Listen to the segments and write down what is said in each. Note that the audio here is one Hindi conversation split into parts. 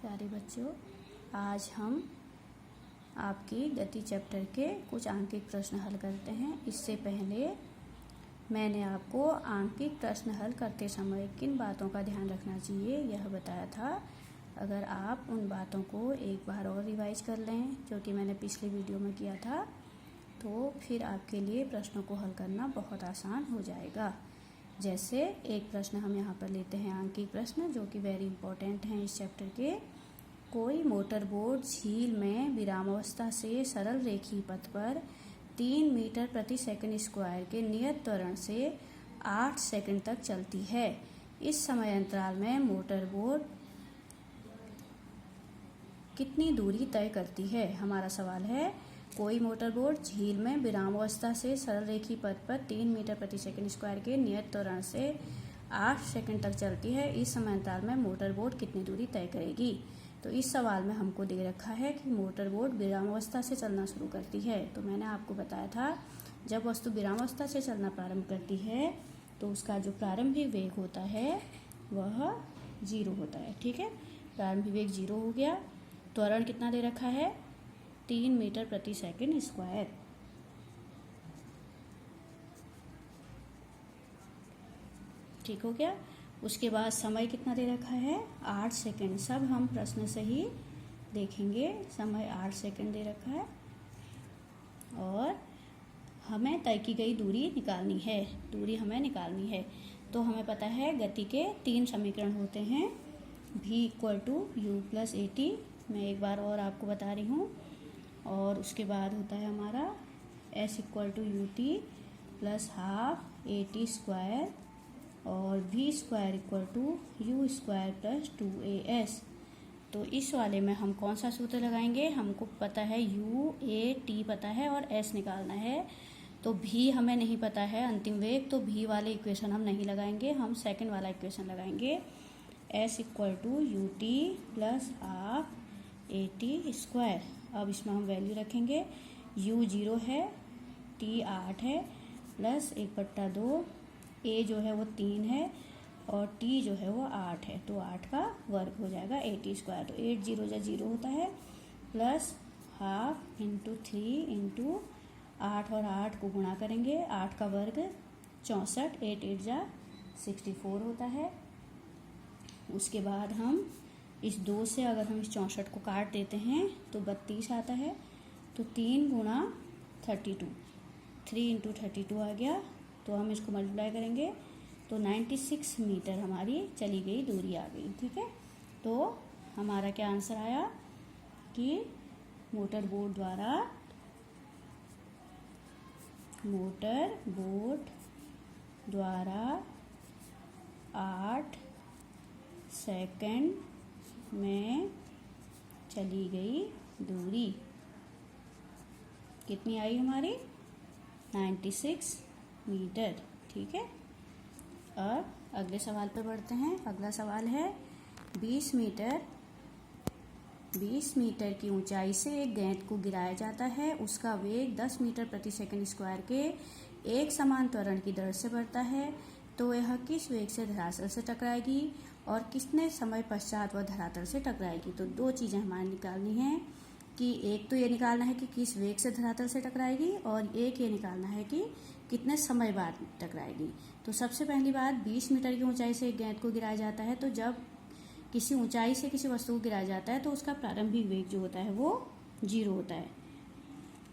प्यारे बच्चों, आज हम आपकी गति चैप्टर के कुछ आंकिक प्रश्न हल करते हैं। इससे पहले मैंने आपको आंकिक प्रश्न हल करते समय किन बातों का ध्यान रखना चाहिए यह बताया था। अगर आप उन बातों को एक बार और रिवाइज कर लें, जो कि मैंने पिछले वीडियो में किया था, तो फिर आपके लिए प्रश्नों को हल करना बहुत आसान हो जाएगा। जैसे एक प्रश्न हम यहाँ पर लेते हैं, आंकिक प्रश्न, जो कि वेरी इंपॉर्टेंट हैं इस चैप्टर के। कोई मोटर बोट झील में विरामावस्था से सरल रेखीय पथ पर 3 मीटर प्रति सेकंड स्क्वायर के नियत त्वरण से 8 सेकंड तक चलती है। इस समय अंतराल में मोटर बोट कितनी दूरी तय करती है? हमारा सवाल है, कोई मोटर बोट झील में विरामावस्था से सरल रेखीय पथ पर 3 मीटर प्रति सेकंड स्क्वायर के नियत त्वरण से 8 सेकंड तक चलती है। इस समय अंतराल में मोटर बोट कितनी दूरी तय करेगी? तो इस सवाल में हमको दे रखा है कि मोटर बोट विरामावस्था से चलना शुरू करती है। तो मैंने आपको बताया था, जब वस्तु विरामावस्था से चलना प्रारंभ करती है तो उसका जो प्रारंभिक वेग होता है वह 0 होता है। ठीक है, प्रारंभिक वेग 0 हो गया। त्वरण कितना दे रखा है? 3 मीटर प्रति सेकंड स्क्वायर। ठीक हो गया। उसके बाद समय कितना दे रखा है? 8 सेकंड। सब हम प्रश्न से ही देखेंगे। समय 8 सेकंड दे रखा है और हमें तय की गई दूरी निकालनी है। दूरी हमें निकालनी है। तो हमें पता है गति के 3 समीकरण होते हैं, v = u + at। मैं एक बार और आपको बता रही हूँ। और उसके बाद होता है हमारा s = ut + ½ at² और v² = u² + 2as। तो इस वाले में हम कौन सा सूत्र लगाएंगे? हमको पता है u, a, t पता है और s निकालना है। तो v हमें नहीं पता है अंतिम वेग, तो v वाले इक्वेशन हम नहीं लगाएंगे, हम सेकंड वाला इक्वेशन लगाएंगे। s = ut + ½ at²। अब इसमें हम वैल्यू रखेंगे। u 0 है, t 8 है, प्लस 1/2, a जो है वो 3 है और t जो है वो 8 है। तो 8 का वर्ग हो जाएगा 80²। तो 8 0 जा 0 होता है, प्लस ½ × 3 × 8 और 8 को गुणा करेंगे। 8 का वर्ग 64, 8 8 जा 64 होता है। उसके बाद हम इस 2 से अगर हम इस 64 को काट देते हैं तो 32 आता है। तो 3 × 32, 3 × 32 आ गया। तो हम इसको मल्टीप्लाई करेंगे तो 96 मीटर हमारी चली गई दूरी आ गई। ठीक है, तो हमारा क्या आंसर आया कि मोटर बोट द्वारा 8 सेकंड में चली गई दूरी कितनी आई हमारी? 96 मीटर। ठीक है, अब अगले सवाल पे बढ़ते हैं। अगला सवाल है, 20 मीटर की ऊंचाई से एक गेंद को गिराया जाता है। उसका वेग 10 मीटर प्रति सेकंड स्क्वायर के एक समान त्वरण की दर से बढ़ता है। तो यह किस वेग से धरातल से टकराएगी और कितने समय पश्चात वह धरातल से टकराएगी? तो 2 चीज़ें हमारे निकालनी हैं कि एक तो ये निकालना है कि किस वेग से धरातल से टकराएगी, और एक ये निकालना है कि कितने समय बाद टकराएगी। तो सबसे पहली बात, 20 मीटर की ऊंचाई से एक गेंद को गिराया जाता है। तो जब किसी ऊंचाई से किसी वस्तु को गिराया जाता है तो उसका प्रारंभिक वेग जो होता है वो 0 होता है।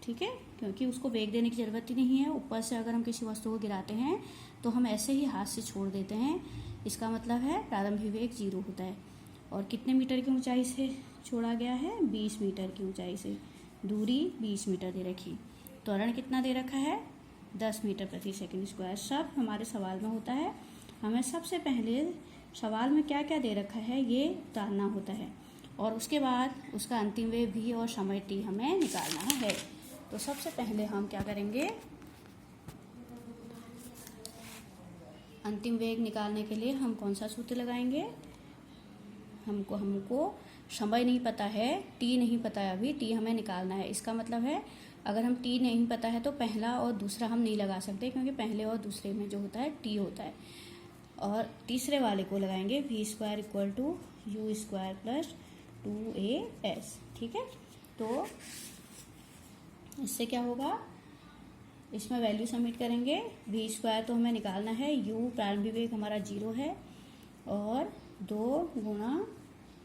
ठीक है, क्योंकि उसको वेग देने की ज़रूरत ही नहीं है। ऊपर से अगर हम किसी वस्तु को गिराते हैं तो हम ऐसे ही हाथ से छोड़ देते हैं, इसका मतलब है प्रारंभिक वेग 0 होता है। और कितने मीटर की ऊंचाई से छोड़ा गया है? 20 मीटर की ऊंचाई से। दूरी 20 मीटर दे रखी। त्वरण कितना दे रखा है? 10 मीटर प्रति सेकंड स्क्वायर। सब हमारे सवाल में होता है। हमें सबसे पहले सवाल में क्या क्या दे रखा है ये जानना होता है, और उसके बाद उसका अंतिम वेग भी और समय t हमें निकालना है। तो सबसे पहले हम क्या करेंगे, अंतिम वेग निकालने के लिए हम कौन सा सूत्र लगाएंगे? हमको समय नहीं पता है, t नहीं पता है, अभी t हमें निकालना है। इसका मतलब है अगर हम t नहीं पता है तो पहला और दूसरा हम नहीं लगा सकते, क्योंकि पहले और दूसरे में जो होता है t होता है। और तीसरे वाले को लगाएंगे v² = u² + 2AS। ठीक है, तो इससे क्या होगा, इसमें वैल्यू सबमिट करेंगे। v स्क्वायर तो हमें निकालना है, u प्रारंभिक वेग हमारा 0 है, और 2 गुणा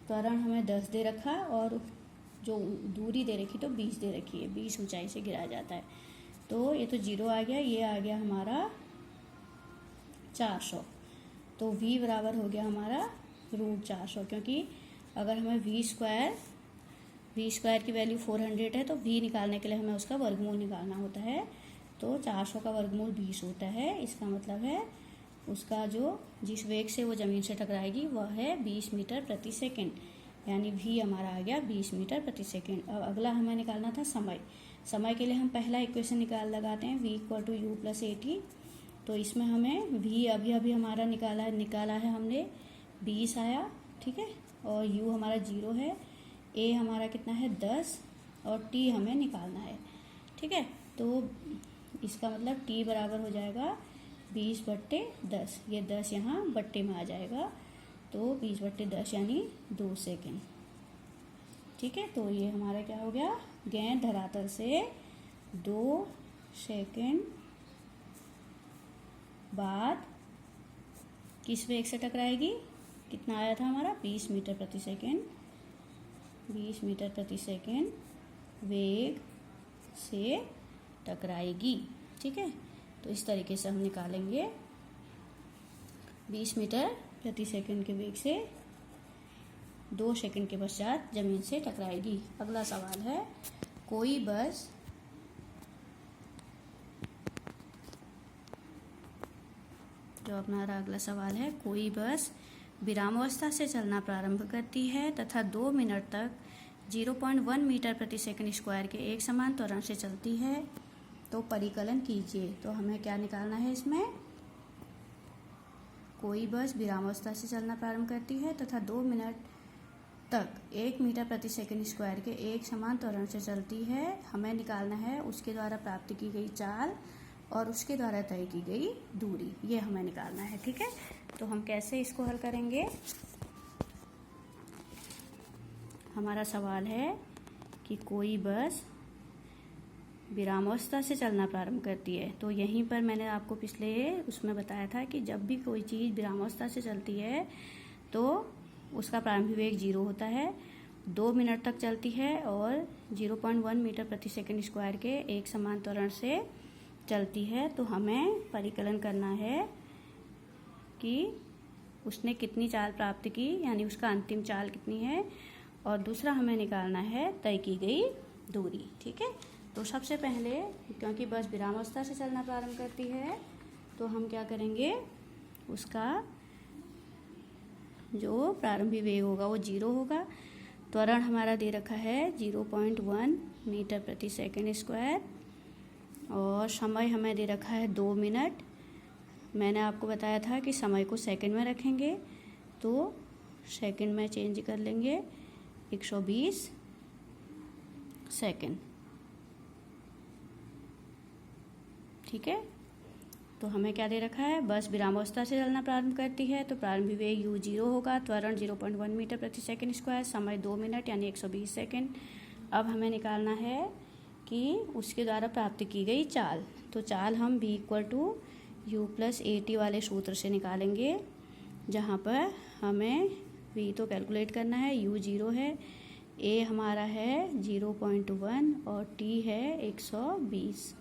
त्वरण हमें 10 दे रखा, और जो दूरी दे रखी तो 20 दे रखी है, 20 ऊंचाई से गिराया जाता है। तो ये तो 0 आ गया, ये आ गया हमारा 400। तो v बराबर हो गया हमारा √400, क्योंकि अगर हमें v स्क्वायर की वैल्यू 400 है, तो v निकालने के लिए हमें उसका वर्गमूल निकालना होता है। तो 400 का वर्गमूल 20 होता है। इसका मतलब है उसका जो जिस वेग से वो ज़मीन से टकराएगी वह है 20 मीटर प्रति सेकंड, यानी v हमारा आ गया 20 मीटर प्रति सेकंड। अब अगला हमें निकालना था समय के लिए हम पहला इक्वेशन लगाते हैं, v = u + at। तो इसमें हमें v अभी हमारा निकाला है हमने 20 आया, ठीक है, और u हमारा 0 है, a हमारा कितना है 10, और t हमें निकालना है। ठीक है, तो इसका मतलब t बराबर हो जाएगा 20/10। ये 10 यहाँ बट्टे में आ जाएगा, तो 20/10 यानी 2 सेकेंड। ठीक है, तो ये हमारा क्या हो गया, गेंद धरातल से 2 सेकेंड बाद किस वेग से टकराएगी, कितना आया था हमारा 20 मीटर प्रति सेकेंड, 20 मीटर प्रति सेकेंड वेग से टकराएगी। ठीक है, तो इस तरीके से हम निकालेंगे 20 मीटर प्रति सेकंड के वेग से 2 सेकंड के पश्चात जमीन से टकराएगी। अगला सवाल है, कोई बस जो हमारा अगला सवाल है, कोई बस विरामावस्था से चलना प्रारंभ करती है तथा 2 मिनट तक 0.1 मीटर प्रति सेकंड स्क्वायर के एक समान त्वरण से चलती है, तो परिकलन कीजिए। तो हमें क्या निकालना है इसमें, कोई बस विरामावस्था से चलना प्रारंभ करती है तथा 2 मिनट तक 1 मीटर प्रति सेकंड स्क्वायर के एक समान त्वरण से चलती है। हमें निकालना है उसके द्वारा प्राप्त की गई चाल और उसके द्वारा तय की गई दूरी, ये हमें निकालना है। ठीक है, तो हम कैसे इसको हल करेंगे। हमारा सवाल है कि कोई बस विरामावस्था से चलना प्रारंभ करती है, तो यहीं पर मैंने आपको पिछले उसमें बताया था कि जब भी कोई चीज़ विरामावस्था से चलती है तो उसका प्रारंभिक वेग 0 होता है, 2 मिनट तक चलती है और 0.1 मीटर प्रति सेकंड स्क्वायर के एक समान त्वरण से चलती है। तो हमें परिकलन करना है कि उसने कितनी चाल प्राप्त की, यानी उसका अंतिम चाल कितनी है, और दूसरा हमें निकालना है तय की गई दूरी। ठीक है, तो सबसे पहले क्योंकि बस विरामावस्था से चलना प्रारंभ करती है, तो हम क्या करेंगे, उसका जो प्रारंभिक वेग होगा वो 0 होगा। त्वरण हमारा दे रखा है 0.1 मीटर प्रति सेकंड स्क्वायर, और समय हमें दे रखा है 2 मिनट। मैंने आपको बताया था कि समय को सेकंड में रखेंगे, तो सेकंड में चेंज कर लेंगे 120 सेकंड। ठीक है, तो हमें क्या दे रखा है, बस विरामावस्था से चलना प्रारंभ करती है तो प्रारंभिक वेग u 0 होगा, त्वरण 0.1 मीटर प्रति सेकंड स्क्वायर, समय 2 मिनट यानी 120 सेकंड। अब हमें निकालना है कि उसके द्वारा प्राप्त की गई चाल, तो चाल हम v = u + at वाले सूत्र से निकालेंगे, जहाँ पर हमें v तो कैलकुलेट करना है, u 0 है, a हमारा है 0.1 और t है 120।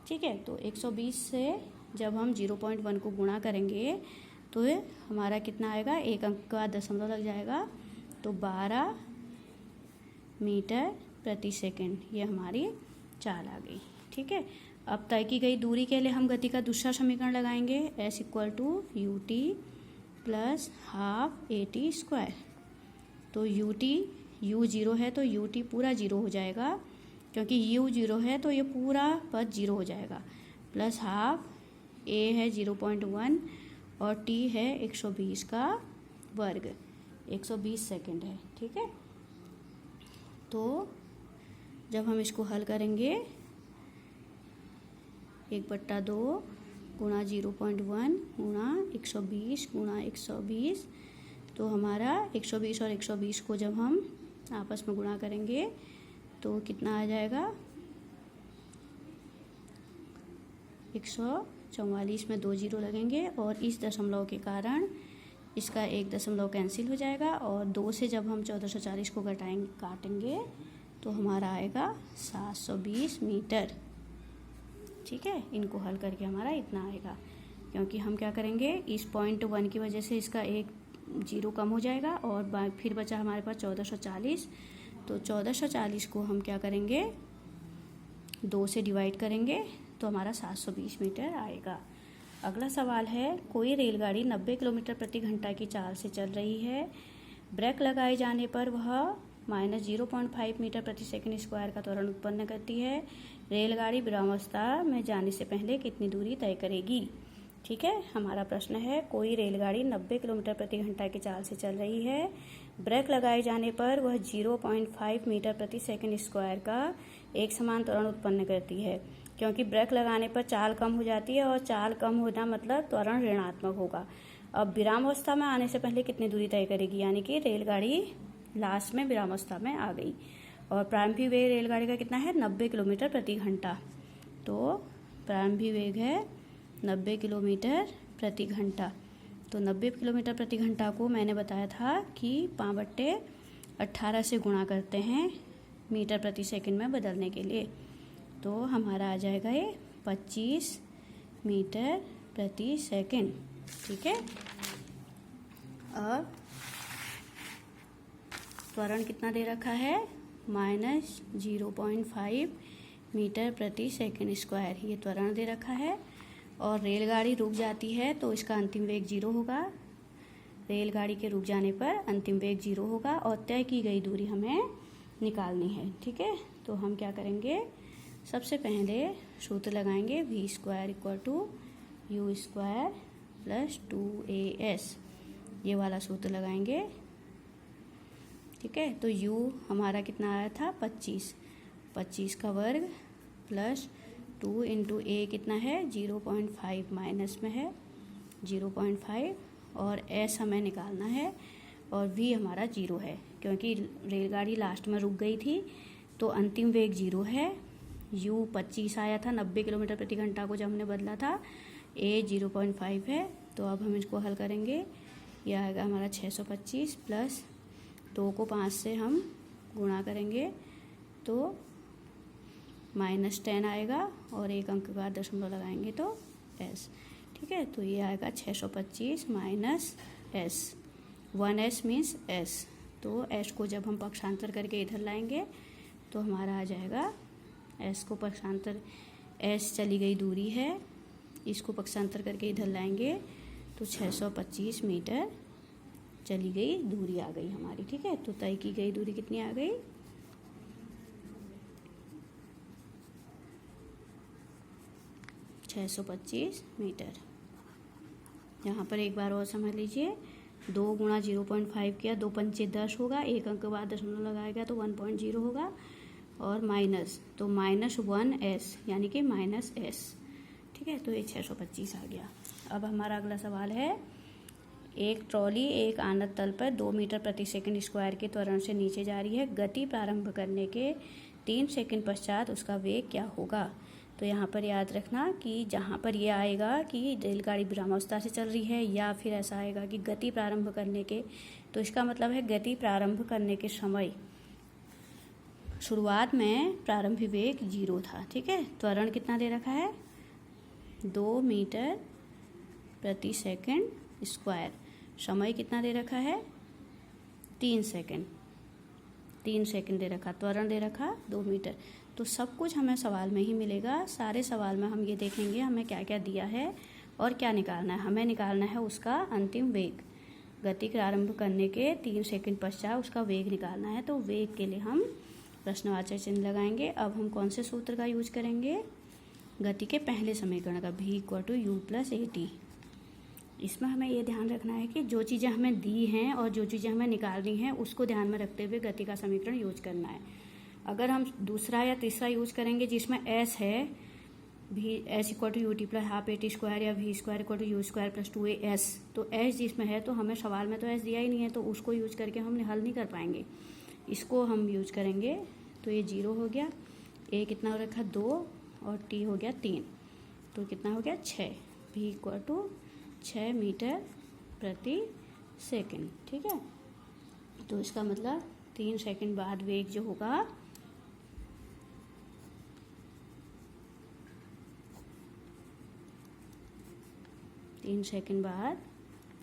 ठीक है, तो 120 से जब हम 0.1 को गुणा करेंगे तो हमारा कितना आएगा, एक अंक का दशमलव लग जाएगा, तो 12 मीटर प्रति सेकंड ये हमारी चाल आ गई। ठीक है, अब तय की गई दूरी के लिए हम गति का दूसरा समीकरण लगाएंगे, s = ut + हाफ at²। तो u 0 है तो ut पूरा 0 हो जाएगा, क्योंकि u 0 है तो ये पूरा पद 0 हो जाएगा, प्लस हाफ a है 0.1 और t है 120 का वर्ग, 120 सेकंड है। ठीक है, तो जब हम इसको हल करेंगे 1/2 गुणा 0.1 गुणा 120 गुणा 120, तो हमारा 120 और 120 को जब हम आपस में गुणा करेंगे तो कितना आ जाएगा, 144 में 2 जीरो लगेंगे और इस दशमलव के कारण इसका 1 दशमलव कैंसिल हो जाएगा और 2 से जब हम 1440 को काटेंगे तो हमारा आएगा 720 मीटर। ठीक है, इनको हल करके हमारा इतना आएगा, क्योंकि हम क्या करेंगे, इस पॉइंट 1 की वजह से इसका 1 जीरो कम हो जाएगा और फिर बचा हमारे पास 1440। तो 1440 को हम क्या करेंगे, 2 से डिवाइड करेंगे तो हमारा 720 मीटर आएगा। अगला सवाल है, कोई रेलगाड़ी 90 किलोमीटर प्रति घंटा की चाल से चल रही है। ब्रेक लगाए जाने पर वह -0.5 मीटर प्रति सेकंड स्क्वायर का त्वरण उत्पन्न करती है। रेलगाड़ी विरामावस्था में जाने से पहले कितनी दूरी तय करेगी। ठीक है, हमारा प्रश्न है, कोई रेलगाड़ी 90 किलोमीटर प्रति घंटा की चाल से चल रही है। ब्रेक लगाए जाने पर वह 0.5 मीटर प्रति सेकंड स्क्वायर का एक समान त्वरण उत्पन्न करती है। क्योंकि ब्रेक लगाने पर चाल कम हो जाती है और चाल कम होना मतलब त्वरण ऋणात्मक होगा। अब विरामावस्था में आने से पहले कितनी दूरी तय करेगी, यानी कि रेलगाड़ी लास्ट में विरामावस्था में आ गई और प्रारंभिक वेग रेलगाड़ी का कितना है, 90 किलोमीटर प्रति घंटा। तो प्रारंभिक वेग है 90 किलोमीटर प्रति घंटा। तो 90 किलोमीटर प्रति घंटा को मैंने बताया था कि 5/18 से गुणा करते हैं मीटर प्रति सेकंड में बदलने के लिए। तो हमारा आ जाएगा ये 25 मीटर प्रति सेकंड। ठीक है, और त्वरण कितना दे रखा है, -0.5 मीटर प्रति सेकंड स्क्वायर, ये त्वरण दे रखा है। और रेलगाड़ी रुक जाती है तो इसका अंतिम वेग 0 होगा। रेलगाड़ी के रुक जाने पर अंतिम वेग 0 होगा और तय की गई दूरी हमें निकालनी है। ठीक है, तो हम क्या करेंगे, सबसे पहले सूत्र लगाएंगे v² = u² + 2as, ये वाला सूत्र लगाएंगे। ठीक है, तो u हमारा कितना आया था, 25 का वर्ग प्लस 2 × a कितना है, 0.5 माइनस में है 0.5 और s हमें निकालना है और v हमारा 0 है, क्योंकि रेलगाड़ी लास्ट में रुक गई थी तो अंतिम वेग 0 है। u 25 आया था 90 किलोमीटर प्रति घंटा को जब हमने बदला था, a 0.5 है। तो अब हम इसको हल करेंगे, यह आएगा हमारा 625 प्लस 2 को 5 से हम गुणा करेंगे तो -10 आएगा और एक अंक का दशमलव लगाएंगे तो s। ठीक है, तो ये आएगा 625 minus s, 1s means s। तो s को जब हम पक्षांतर करके इधर लाएंगे तो हमारा आ जाएगा, s को पक्षांतर, s चली गई दूरी है, इसको पक्षांतर करके इधर लाएंगे तो 625 मीटर चली गई दूरी आ गई हमारी। ठीक है, तो तय की गई दूरी कितनी आ गई, 625 मीटर। यहाँ पर एक बार और समझ लीजिए, 2 × 0.5 किया, 2 पंचे 10 होगा, एक अंक बाद दशमलव लगाएगा तो 1.0 होगा और माइनस, तो -1s यानी कि -s। ठीक है, तो ये 625 आ गया। अब हमारा अगला सवाल है, एक ट्रॉली एक आनत तल पर 2 मीटर प्रति सेकंड स्क्वायर के त्वरण से नीचे जा रही है। गति प्रारंभ करने के 3 सेकंड पश्चात उसका वेग क्या होगा। तो यहाँ पर याद रखना कि जहाँ पर ये आएगा कि रेलगाड़ी विरामावस्था से चल रही है या फिर ऐसा आएगा कि गति प्रारंभ करने के, तो इसका मतलब है गति प्रारंभ करने के समय शुरुआत में प्रारंभिक वेग 0 था। ठीक है, त्वरण कितना दे रखा है, 2 मीटर प्रति सेकंड स्क्वायर। समय कितना दे रखा है, 3 सेकंड, 3 सेकंड दे रखा, त्वरण दे रखा 2 मीटर। तो सब कुछ हमें सवाल में ही मिलेगा। सारे सवाल में हम ये देखेंगे हमें क्या क्या दिया है और क्या निकालना है। हमें निकालना है उसका अंतिम वेग, गति प्रारंभ करने के 3 सेकंड पश्चात उसका वेग निकालना है। तो वेग के लिए हम प्रश्नवाचक चिन्ह लगाएंगे। अब हम कौन से सूत्र का यूज करेंगे, गति के पहले समीकरण का, v = u + at। इसमें हमें ये ध्यान रखना है कि जो चीज़ें हमें दी हैं और जो चीज़ें हमें निकालनी हैं उसको ध्यान में रखते हुए गति का समीकरण यूज करना है। अगर हम दूसरा या तीसरा यूज करेंगे जिसमें s है, s = ut + ½ at² या v² = u² + 2as, तो s जिसमें है तो हमें सवाल में तो s दिया ही नहीं है तो उसको यूज करके हम हल नहीं कर पाएंगे। इसको हम यूज करेंगे। तो ये 0 हो गया, ए कितना हो रखा 2 और टी हो गया 3, तो कितना हो गया 6, v इक्वल टू 6 मीटर प्रति सेकंड। ठीक है, तो इसका मतलब 3 सेकंड बाद वेग जो होगा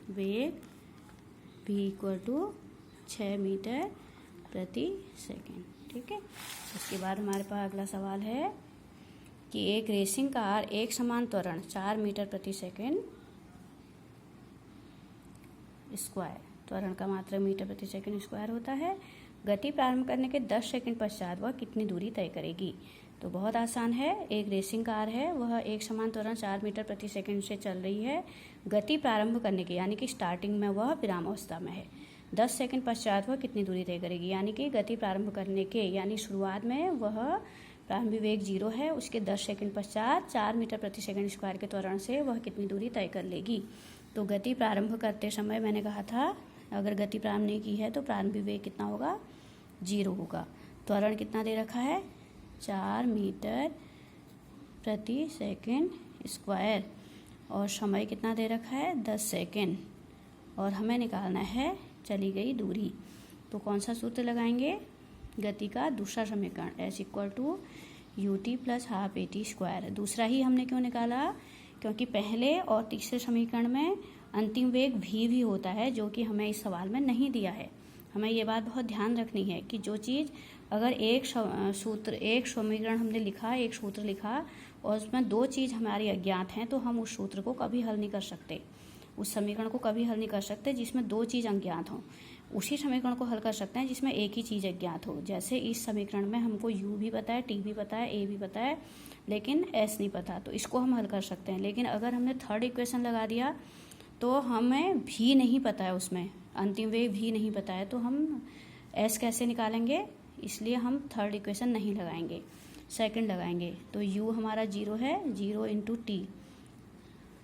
वेग v इक्वल टू 6 मीटर प्रति सेकंड। ठीक है, उसके बाद हमारे पास अगला सवाल है कि एक रेसिंग कार एक समान त्वरण 4 मीटर प्रति सेकंड स्क्वायर, त्वरण का मात्रा मीटर प्रति सेकंड स्क्वायर होता है, गति प्रारंभ करने के 10 सेकंड पश्चात वह कितनी दूरी तय करेगी। तो बहुत आसान है, एक रेसिंग कार है, वह एक समान त्वरण 4 मीटर प्रति सेकंड से चल रही है, गति प्रारंभ करने के यानी कि स्टार्टिंग में वह विरामावस्था में है, 10 सेकंड पश्चात वह कितनी दूरी तय करेगी, यानी कि गति प्रारंभ करने के यानी शुरुआत में वह प्रारंभिक वेग 0 है, उसके 10 सेकंड पश्चात 4 मीटर प्रति सेकंड स्क्वायर के त्वरण से वह कितनी दूरी तय कर लेगी। तो गति प्रारंभ करते समय मैंने कहा था अगर गति प्रारंभ नहीं की है तो प्रारंभिक वेग कितना होगा 0 होगा। त्वरण कितना दे रखा है 4 मीटर प्रति सेकंड स्क्वायर और समय कितना दे रखा है 10 सेकंड और हमें निकालना है चली गई दूरी। तो कौन सा सूत्र लगाएंगे, गति का दूसरा समीकरण s equal to U T plus half A T square. दूसरा ही हमने क्यों निकाला, क्योंकि पहले और तीसरे समीकरण में अंतिम वेग भी होता है जो कि हमें इस सवाल में नहीं दिया है। हमें ये बात बहुत ध्यान रखनी है कि जो चीज़ अगर एक समीकरण हमने लिखा, एक सूत्र लिखा और उसमें 2 चीज़ हमारी अज्ञात हैं तो हम उस सूत्र को कभी हल नहीं कर सकते, उस समीकरण को कभी हल नहीं कर सकते जिसमें 2 चीज़ अज्ञात हों। उसी समीकरण को हल कर सकते हैं जिसमें एक ही चीज़ अज्ञात हो। जैसे इस समीकरण में हमको u भी पता है, t भी पता है, a भी पता है, लेकिन s नहीं पता, तो इसको हम हल कर सकते हैं। लेकिन अगर हमने थर्ड इक्वेशन लगा दिया तो हमें भी नहीं पता है, उसमें अंतिम वेग भी नहीं पता है, तो हम s कैसे निकालेंगे, इसलिए हम थर्ड इक्वेशन नहीं लगाएंगे, सेकंड लगाएंगे। तो u हमारा 0 है, 0 इंटू टी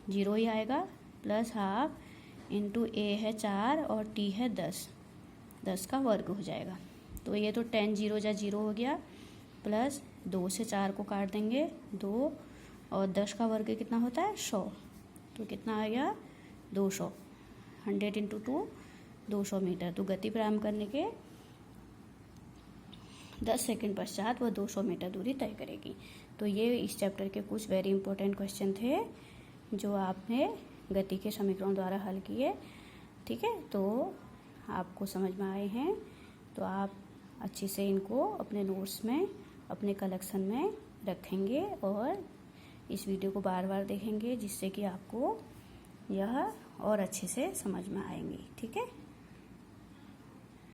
0 ही आएगा, प्लस हाफ इंटू a है 4 और t है 10 का वर्ग हो जाएगा। तो ये तो 10 0 जा 0 हो गया, प्लस 2 से 4 को काट देंगे 2 और 10 का वर्ग कितना होता है 100, तो कितना आ गया 200, 100 इंटू 2 200 मीटर। तो गति प्रारंभ करने के 10 सेकंड पश्चात वह 200 मीटर दूरी तय करेगी। तो ये इस चैप्टर के कुछ वेरी इंपॉर्टेंट क्वेश्चन थे जो आपने गति के समीकरणों द्वारा हल किए। ठीक है, तो आपको समझ में आए हैं तो आप अच्छे से इनको अपने नोट्स में, अपने कलेक्शन में रखेंगे और इस वीडियो को बार बार देखेंगे जिससे कि आपको यह और अच्छे से समझ में आएंगी। ठीक है।